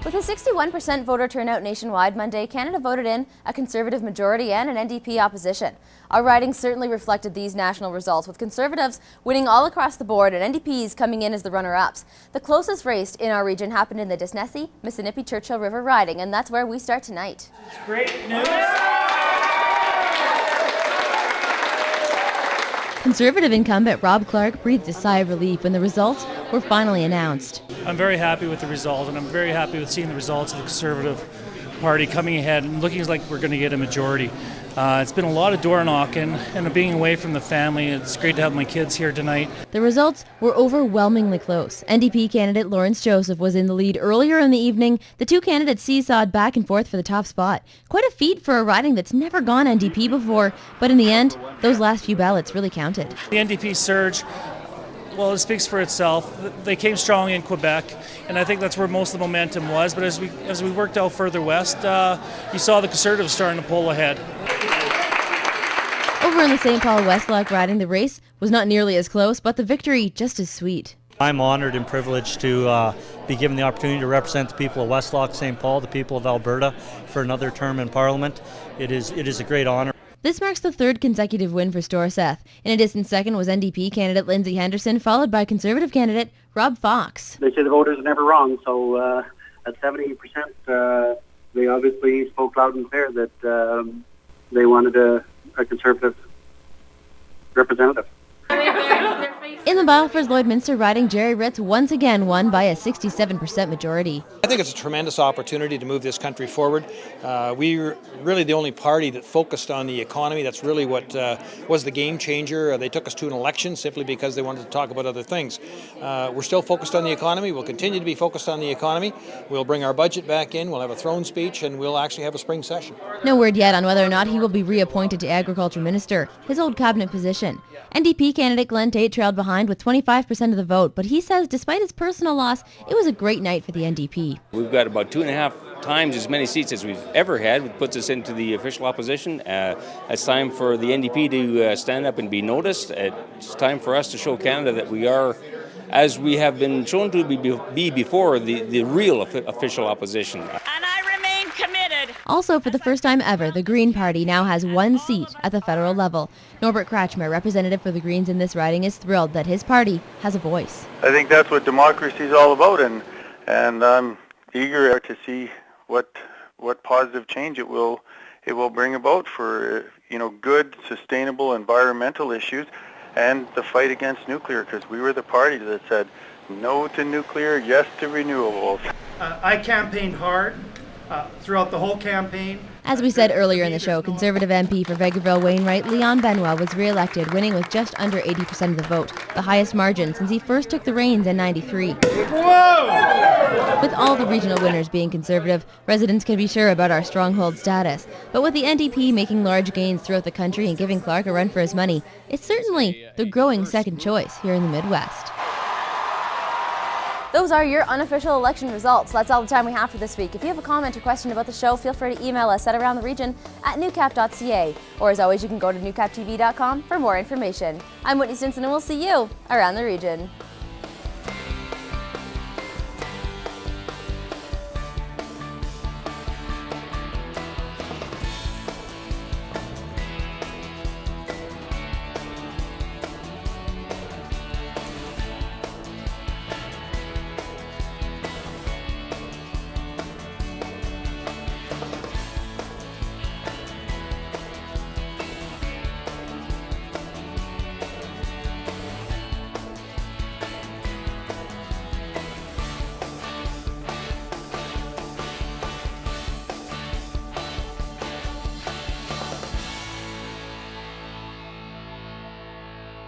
With a 61% voter turnout nationwide Monday, Canada voted in a Conservative majority and an NDP opposition. Our riding certainly reflected these national results, with Conservatives winning all across the board and NDPs coming in as the runner-ups. The closest race in our region happened in the Disnessy, Missinippi-Churchill River riding, and that's where we start tonight. It's great news. Conservative incumbent Rob Clark breathed a sigh of relief when the results were finally announced. I'm very happy with the result, and I'm very happy with seeing the results of the Conservative Party coming ahead and looking like we're going to get a majority. It's been a lot of door knocking, and being away from the family, it's great to have my kids here tonight. The results were overwhelmingly close. NDP candidate Lawrence Joseph was in the lead earlier in the evening. The two candidates seesawed back and forth for the top spot. Quite a feat for a riding that's never gone NDP before, but in the end, those last few ballots really counted. The NDP surge, well, it speaks for itself. They came strong in Quebec, and I think that's where most of the momentum was. But as we worked out further west, you saw the Conservatives starting to pull ahead. Over in the St. Paul-Westlock riding, the race was not nearly as close, but the victory just as sweet. I'm honored and privileged to be given the opportunity to represent the people of Westlock, St. Paul, the people of Alberta, for another term in Parliament. It is a great honor. This marks the third consecutive win for Storseth. In a distant second was NDP candidate Lindsay Henderson, followed by Conservative candidate Rob Fox. They say the voters are never wrong, so at 70%, they obviously spoke loud and clear that they wanted a Conservative representative. In the Balfour's Lloydminster riding, Jerry Ritz once again won by a 67% majority. I think it's a tremendous opportunity to move this country forward. We're really the only party that focused on the economy. That's really what was the game changer. They took us to an election simply because they wanted to talk about other things. We're still focused on the economy. We'll continue to be focused on the economy. We'll bring our budget back in. We'll have a throne speech, and we'll actually have a spring session. No word yet on whether or not he will be reappointed to Agriculture Minister, his old cabinet position. NDP candidate Glenn Tate trailed behind with 25% of the vote, but he says despite his personal loss, it was a great night for the NDP. We've got about 2.5 times as many seats as we've ever had, which puts us into the official opposition. It's time for the NDP to stand up and be noticed. It's time for us to show Canada that we are, as we have been shown to be before, the real official opposition. Also, for the first time ever, the Green Party now has one seat at the federal level. Norbert Kratchmer, representative for the Greens in this riding, is thrilled that his party has a voice. I think that's what democracy is all about, and I'm eager to see what positive change it will bring about for good, sustainable environmental issues and the fight against nuclear, because we were the party that said no to nuclear, yes to renewables. I campaigned hard throughout the whole campaign. As we said earlier in the show, Conservative MP for Vegreville Wainwright, Leon Benoit, was re-elected, winning with just under 80% of the vote, the highest margin since he first took the reins in '93. Whoa! With all the regional winners being Conservative, residents can be sure about our stronghold status. But with the NDP making large gains throughout the country and giving Clark a run for his money, it's certainly the growing second choice here in the Midwest. Those are your unofficial election results. That's all the time we have for this week. If you have a comment or question about the show, feel free to email us at aroundtheregion@newcap.ca. Or as always, you can go to newcaptv.com for more information. I'm Whitney Stinson, and we'll see you around the region.